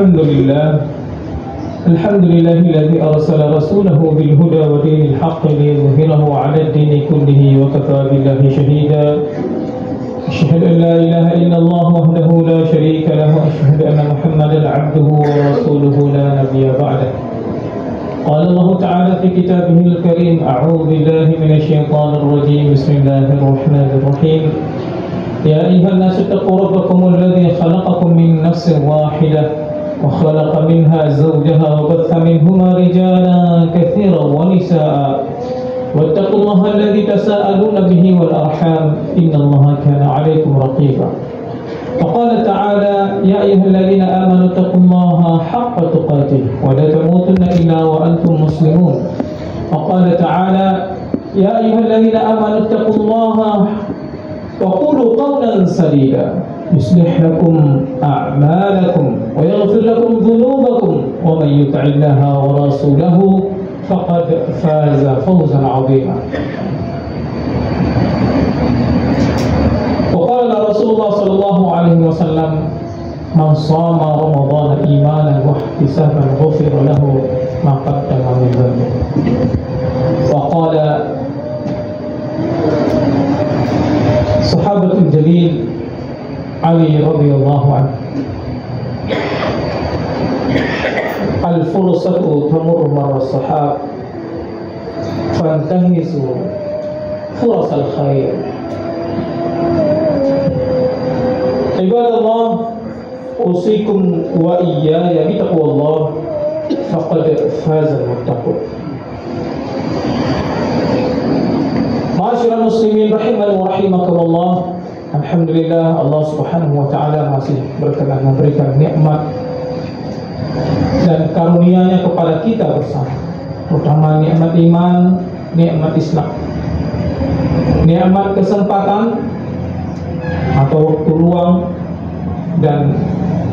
الحمد لله الذي أرسل رسوله بالهدى ودين الحق ليظهره على الدين كله وكفى بالله شهيدا. أشهد أن لا إله إلا الله وحده لا شريك له وأشهد أن محمدا عبده ورسوله لا نبي بعده. قال الله تعالى في كتابه الكريم: أعوذ بالله من الشيطان الرجيم. بسم الله الرحمن الرحيم. يا أيها الناس اتقوا ربكم الذي خلقكم من نفس واحدة وخلق منها زوجها وبث منهما رجالا كثيرا ونساء واتقوا الله الذي تساءلون به والأرحام إن الله كان عليكم رقيبا. وقال تعالى: يا أيها الذين آمنوا اتقوا الله حق تقاته ولا تموتن إلا وأنتم مسلمون. وقال تعالى: يا أيها الذين آمنوا اتقوا الله وقولوا قولا سديدا يصلح لكم أعمالكم ويغفر لكم ذنوبكم ومن يطع الله ورسوله فقد فاز فوزا عظيما. وقال رسول الله صلى الله عليه وسلم: من صام رمضان إيمانا واحتسابا غفر له ما قدم من ذنبه. وقال صحابة الجليل علي رضي الله عنه: الفرصة تمر مر الصحاب فانتهزوا فرص الخير. عباد الله، أوصيكم وإياي بتقوى الله فقد فاز المتقون. Ma'asyiral muslimin rahimani wa rahimakumullah. Alhamdulillah, Allah Subhanahu wa taala masih berkenan memberikan nikmat dan karunia-Nya kepada kita bersama, terutama nikmat iman, nikmat Islam, nikmat kesempatan atau waktu luang, dan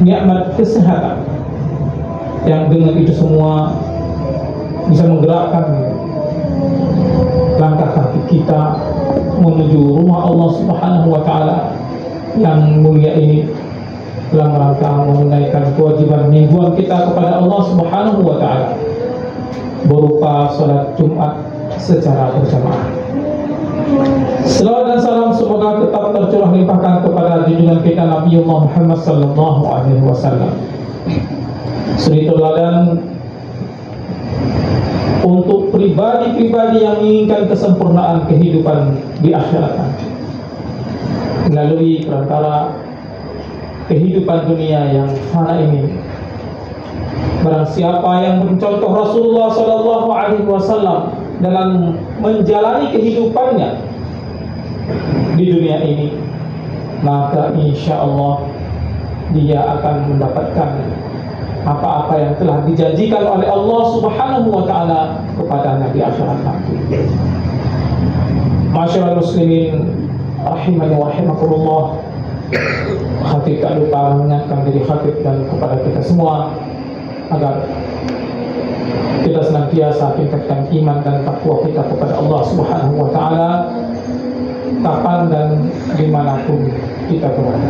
nikmat kesehatan yang dengan itu semua bisa menggerakkan langkah kaki kita menuju rumah Allah Subhanahu wa taala yang mulia ini dalam rangka menunaikan kewajiban mingguan kita kepada Allah Subhanahu wa taala berupa salat Jumat secara berjamaah. Selawat dan salam semoga tetap tercurah limpahkan kepada junjungan kita Nabiullah Muhammad sallallahu alaihi wasallam, suri teladan untuk pribadi-pribadi yang menginginkan kesempurnaan kehidupan di akhirat nanti melalui perantara kehidupan dunia yang fana ini. Barang siapa yang mencontoh Rasulullah sallallahu alaihi wasallam dalam menjalani kehidupannya di dunia ini, maka insya Allah dia akan mendapatkan apa-apa yang telah dijanjikan oleh Allah Subhanahu wa taala kepadanya di akhirat nanti. Ma'asyiral muslimin rahimani wa rahimakumullah. Khatib tak lupa mengingatkan diri khatib dan kepada kita semua agar kita senantiasa tingkatkan iman dan takwa kita kepada Allah Subhanahu wa taala kapan dan dimanapun kita berada.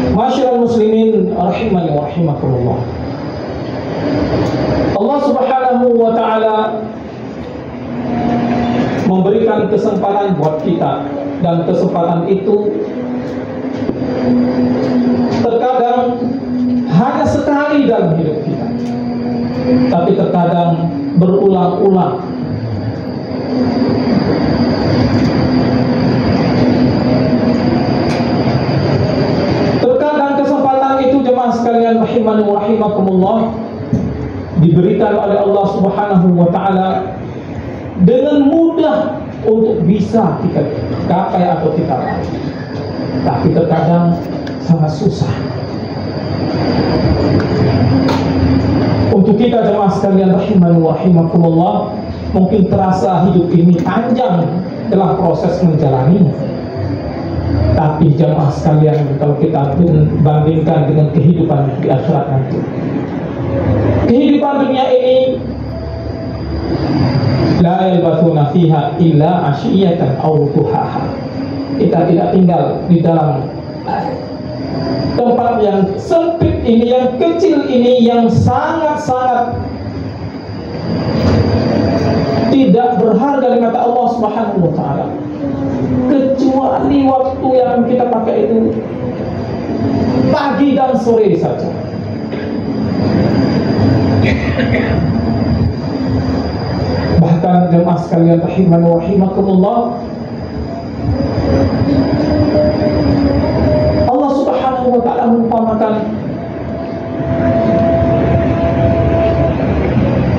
Ma'asyiral muslimin rahimani wa rahimakumullah. Allah Subhanahu wa taala memberikan kesempatan buat kita, dan kesempatan itu terkadang hanya sekali dalam hidup kita, tapi terkadang berulang-ulang. Terkadang kesempatan itu, jemaah sekalian rahimani wa rahimakumullah, diberikan oleh Allah Subhanahu wa taala dengan mudah untuk bisa kita capai atau kita raih, tapi terkadang sangat susah untuk kita, jemaah sekalian rahimani wa rahimakumullah. Mungkin terasa hidup ini panjang dalam proses menjalaninya, tapi jemaah sekalian, kalau kita bandingkan dengan kehidupan di akhirat nanti, kehidupan dunia ini la yalbathuna fiha illa ashiyatan aw duhaha. Kita tidak tinggal di dalam tempat yang sempit ini, yang kecil ini, yang sangat-sangat tidak berharga di mata Allah Subhanahu wa Ta'ala, kecuali waktu yang kita pakai itu pagi dan sore saja. Bahkan jemaah sekalian rahimani wa rahimakumullah, Allah Subhanahu wa Ta'ala mengumpamakan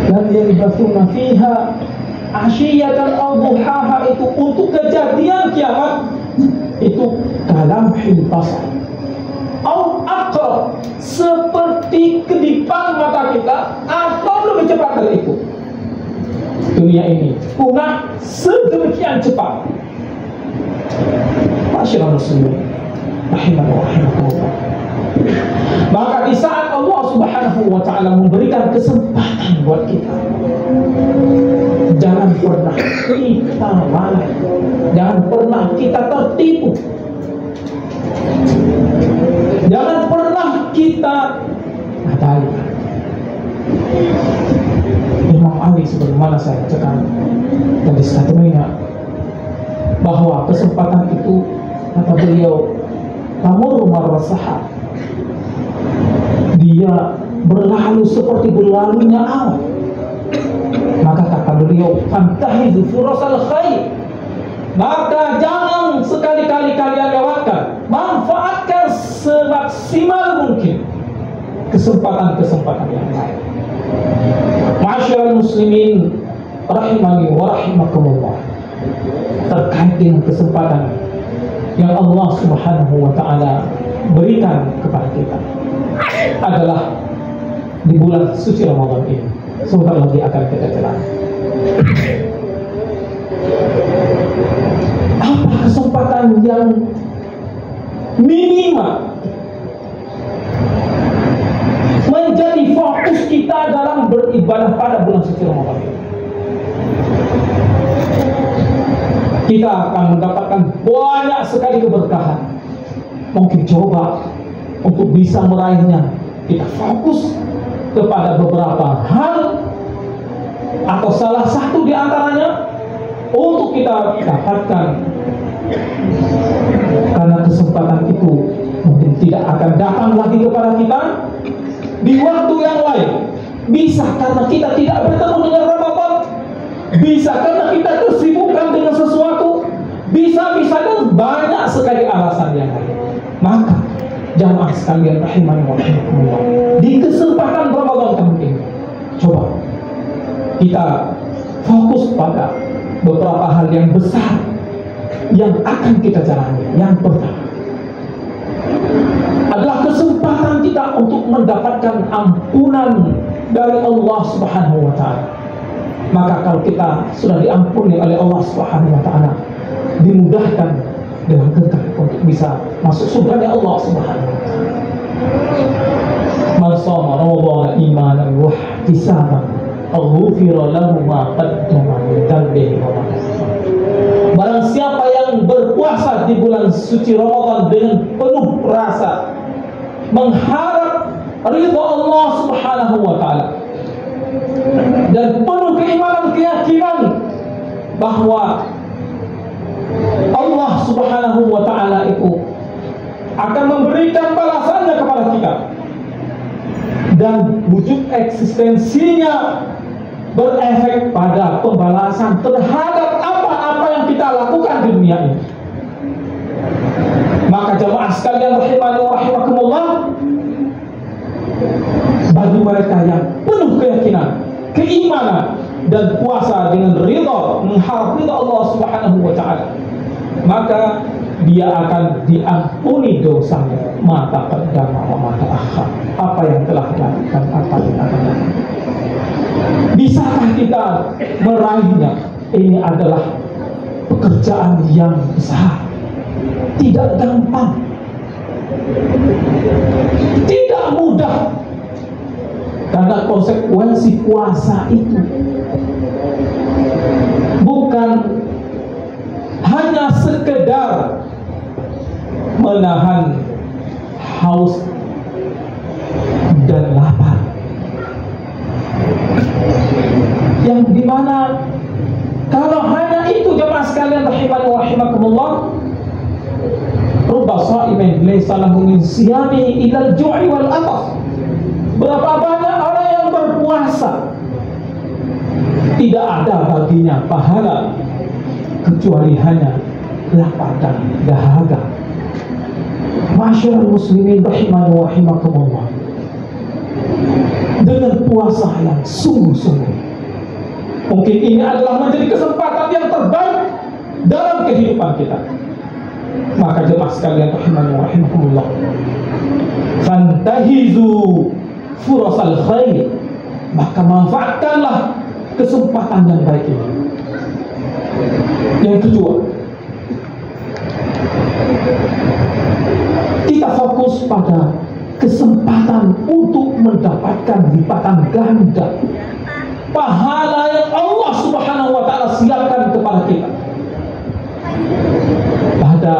dan yalbathuna fiha asyiyatan aw duhaha, itu untuk kejadian kiamat itu kalamhil basar au aqrab, seperti kedipan mata kita atau lebih cepat dari itu. Dunia ini punah sedemikian cepat. Masyaallah muslimin rahimani wa rahimakumullah. Maka di saat Allah Subhanahu wa Ta'ala memberikan kesempatan buat kita, jangan pernah kita lalai, jangan pernah kita tertipu, jangan pernah kita abaikan. Imam Ali sebagaimana saya bacakan tadi statementnya, bahwa kesempatan itu, kata beliau, tamurru marra sahab, dia berlalu seperti berlalunya awan. Maka kata beliau, fantahizu furasal khair, maka jangan sekali-kali kalian lewatkan, manfaatkan semaksimal mungkin kesempatan-kesempatan yang lain. Ma'asyiral muslimin rahimani wa rahimakumullah, terkait dengan kesempatan yang Allah Subhanahu wa Ta'ala berikan kepada kita adalah di bulan suci Ramadan ini. Sebentar lagi akan kita jelaskan apa kesempatan yang minimal menjadi fokus kita dalam beribadah pada bulan suci Ramadan ini. Kita akan mendapatkan banyak sekali keberkahan. Mungkin coba untuk bisa meraihnya, kita fokus kepada beberapa hal atau salah satu di antaranya untuk kita dapatkan, karena kesempatan itu mungkin tidak akan datang lagi kepada kita di waktu yang lain. Bisa karena kita tidak bertemu dengan Ramadan, bisa karena kita tersibukkan dengan sesuatu, bisa dan banyak sekali alasan yang lain. Maka jamaah sekalian rahimani wa rahimakumullah, di kesempatan Ramadan tahun ini, coba kita fokus pada beberapa hal yang besar yang akan kita jalani. Yang pertama adalah kesempatan kita untuk mendapatkan ampunan dari Allah Subhanahu wa Ta'ala. Maka kalau kita sudah diampuni oleh Allah Subhanahu wa Ta'ala, dimudahkan dengan kekal untuk bisa masuk surga Allah Subhanahu wa Ta'ala. Man shoma Ramadan imanan wa ihtisaban ghufira lahu ma qaddama min dhanbihi wa ma ta'akhkhara. Barang siapa yang berpuasa di bulan suci Ramadan dengan penuh rasa mengharap ridha Allah Subhanahu wa Ta'ala dan penuh keimanan, keyakinan bahwa Allah Subhanahu wa Ta'ala itu akan memberikan balasannya kepada kita, dan wujud eksistensinya berefek pada pembalasan terhadap apa-apa yang kita lakukan di dunia ini. Maka jamaah sekalian rahimani wa rahimakumullah, bagi mereka yang penuh keyakinan, keimanan dan puasa dengan ridha, mengharap ridha Allah Subhanahu wa Ta'ala, maka dia akan diampuni dosanya, mata qaddama wa mata akhir, apa yang telah dilakukan, apa yang akan datang. Bisakah kita meraihnya? Ini adalah pekerjaan yang besar, tidak gampang, tidak mudah, karena konsekuensi puasa itu bukan hanya sekedar menahan haus dan lapar, yang dimana kalau hanya itu jemaah sekalian rahimani wa rahimakumullah, rubba sha'imin laysa lahu min siyamihi illa al-ju'i wal 'atash. Berapa banyak orang yang berpuasa tidak ada baginya pahala kecuali hanya lapar dan dahaga. Masyaallah muslimin rahimani wa rahimakumullah, dengan puasa yang sungguh-sungguh, mungkin ini adalah menjadi kesempatan yang terbaik dalam kehidupan kita. Maka jemaah sekalian rahimani wa rahimakumullah, fantahizu furasal khair, maka manfaatkanlah kesempatan yang baik ini. Yang kedua, kita fokus pada kesempatan untuk mendapatkan lipatan ganda pahala yang Allah Subhanahu wa ta'ala siapkan kepada kita pada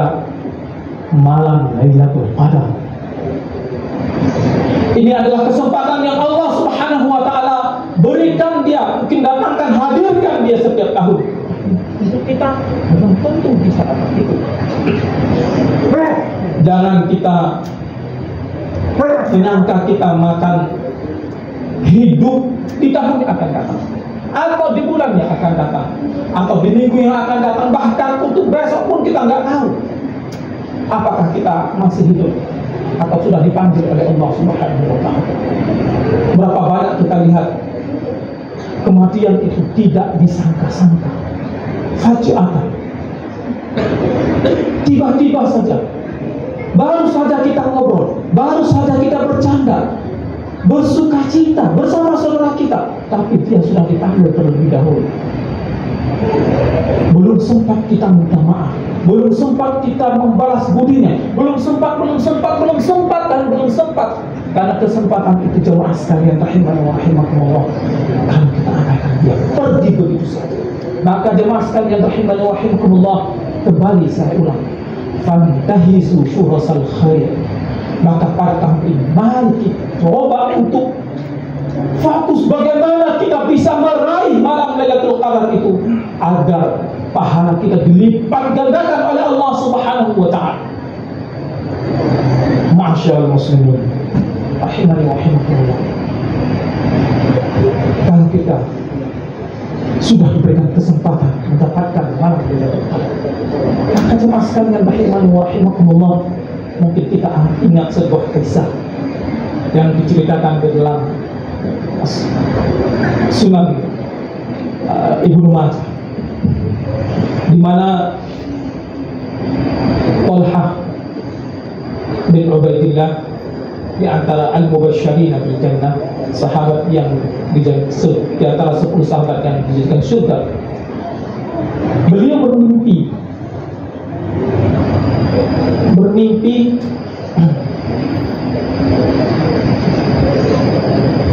malam Lailatul Qadar. Ini adalah kesempatan yang Allah Subhanahu wa ta'ala berikan dia, mungkin datangkan, hadirkan dia setiap tahun. Untuk kita belum tentu bisa dapat itu. Jangan kita menyangka kita makan hidup di tahun yang akan datang, atau di bulan yang akan datang, atau di minggu yang akan datang, bahkan untuk besok pun kita nggak tahu apakah kita masih hidup atau sudah dipanggil oleh Allah Subhanahu wa ta'ala. Berapa banyak kita lihat kematian itu tidak disangka-sangka, faja'atan, tiba-tiba saja. Baru saja kita ngobrol, baru saja kita bercanda, bersuka cita bersama saudara kita, tapi dia sudah dipanggil terlebih dahulu. Belum sempat kita minta maaf, belum sempat kita membalas budinya, belum sempat, dan belum sempat. Karena kesempatan itu jemaah sekalian rahimani wa rahimakumullah, kalau kita abaikan dia, pergi begitu saja. Maka jemaah sekalian rahimani wa rahimakumullah, kembali saya ulang, fantahisu furasal khair. Maka pada tahun ini mari kita coba untuk fokus bagaimana kita bisa meraih malam Lailatul Qadar itu, agar pahala kita dilipat gandakan oleh Allah Subhanahu wa ta'ala. Ma'asyiral muslimin rahimani wa rahimakumullah, kalau kita sudah diberikan kesempatan mendapatkan malam Lailatul Qadar, maka jemaah sekalian rahimani wa rahimakumullah, mungkin kita ingat sebuah kisah yang diceritakan di dalam Sunan Ibnu Majah, di mana Talhah bin Ubaidillah di antara al-mubasysyirin bil jannah, sahabat yang di antara 10 sahabat yang dijadikan surga, beliau bermimpi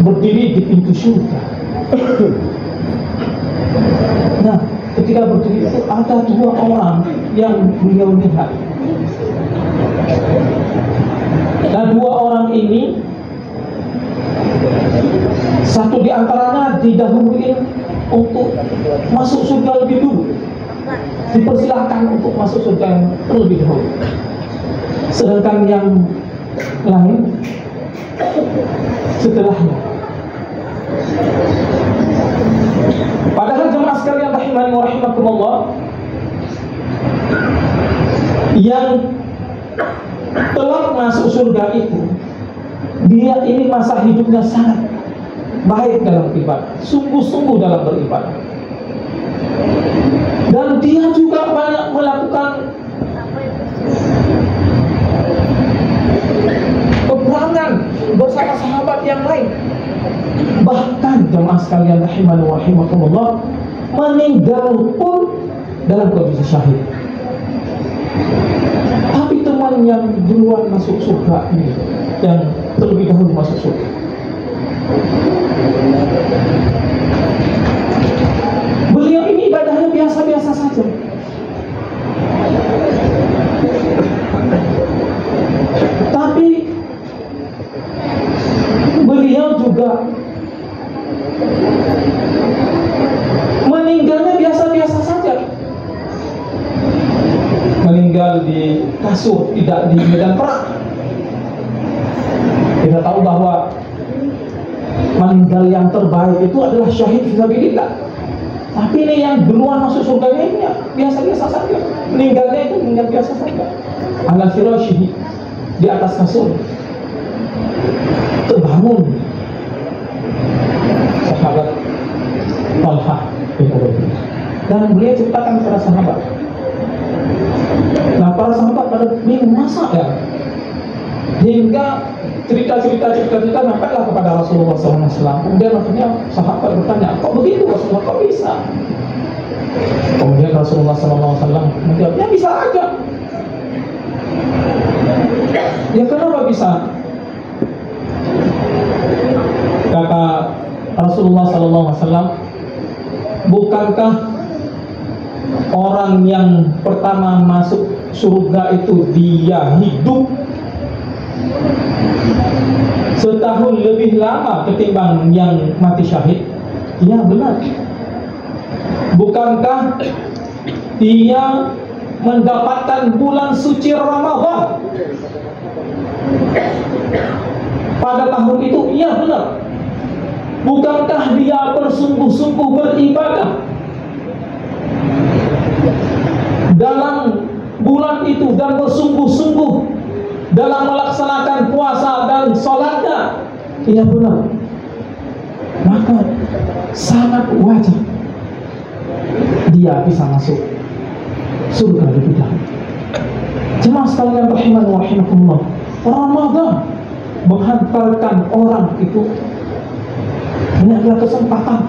berdiri di pintu surga. Nah, ketika berdiri itu ada 2 orang yang beliau lihat. Nah, 2 orang ini, satu di antaranya didahului untuk masuk surga lebih dulu, dipersilahkan untuk masuk surga yang terlebih dahulu. Sedangkan yang lain setelahnya. Padahal jemaah sekalian rahimani wa rahimakumullah, yang telah masuk surga itu, dia ini masa hidupnya sangat baik dalam ibadah, sungguh-sungguh dalam beribadah, dan dia juga banyak melakukan peperangan bersama sahabat yang lain. Bahkan jemaah sekalian rahimani wa rahimakumullah, meninggal pun dalam kondisi syahid. Tapi teman yang duluan masuk surga ini, yang terlebih dahulu masuk surga, beliau ini ibadahnya biasa-biasa saja. Tapi tidak di medan perang. Kita tahu bahwa meninggal yang terbaik itu adalah syahid fisabilillah. Tapi ini yang duluan masuk surga ini ya, biasa-biasa saja. Meninggalnya itu meninggal biasa saja. Ala firasyihi, di atas kasur, terbangun sahabat Talha bin Ubaidillah. Dan beliau ceritakan kepada sahabat. Nah, para sahabat pada bingung, masa ya? Hingga cerita nampaklah kepada Rasulullah SAW. Kemudian akhirnya sahabat bertanya, kok begitu Rasulullah, kok bisa? Kemudian Rasulullah SAW menjawabnya, bisa aja. Ya kenapa bisa? Kata Rasulullah SAW, bukankah orang yang pertama masuk surga itu dia hidup setahun lebih lama ketimbang yang mati syahid? Ya benar. Bukankah dia mendapatkan bulan suci Ramadan pada tahun itu? Ya benar. Bukankah dia bersungguh-sungguh beribadah dalam bulan itu dan bersungguh-sungguh dalam melaksanakan puasa dan sholatnya? Iya benar. Maka sangat wajar dia bisa masuk surga lebih dahulu. Jemaah sekalian rahimani wa rahimakumullah, Ramadan menghantarkan orang itu, ini adalah kesempatan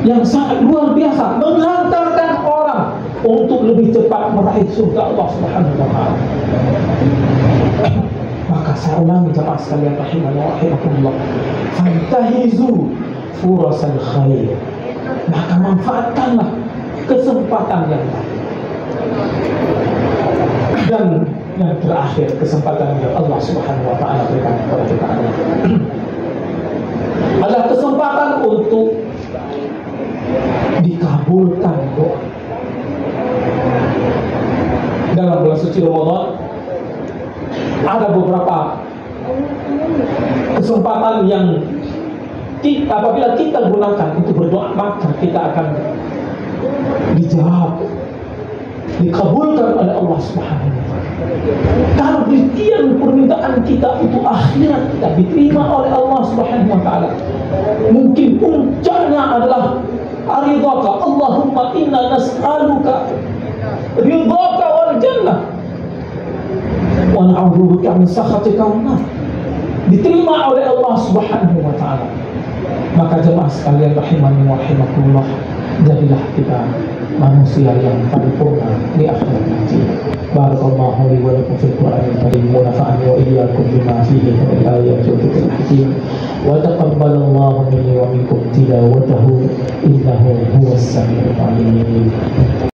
yang sangat luar biasa, menghantarkan orang untuk lebih cepat meraih surga Allah Subhanahu wa Ta'ala. Maka saya ulangi jemaah sekalian rahimani wa rahimakumullah, fantahizu furasal khair, maka manfaatkanlah kesempatan yang lain. Dan yang terakhir, kesempatan yang Allah Subhanahu wa Ta'ala berikan kepada kita adalah kesempatan untuk dikabulkan doa. Dalam bulan suci Ramadan ada beberapa kesempatan yang apabila kita gunakan untuk berdoa, maka kita akan dijawab, dikabulkan oleh Allah Subhanahu wa Ta'ala. Kalau demikian permintaan kita itu akhirat kita diterima oleh Allah Subhanahu wa Ta'ala. Mungkin puncaknya adalah ridhaka, Allahumma inna nas'aluka ridhaka wal jannah wa na'udzubika min sakhatika wan nar. Diterima oleh Allah Subhanahu wa Ta'ala. Maka jemaah sekalian rahimani wa rahimakumullah, jadilah kita manusia yang paripurna di akhirat nanti. Barakallahu li wa lakum fil Qur'anil karim wa nafa'ani wa iyyakum bima fihi min al-ayati wa dhikril hakim wa taqabbalallahu minni wa minkum tilawatahu innahu huwas samiul 'alim.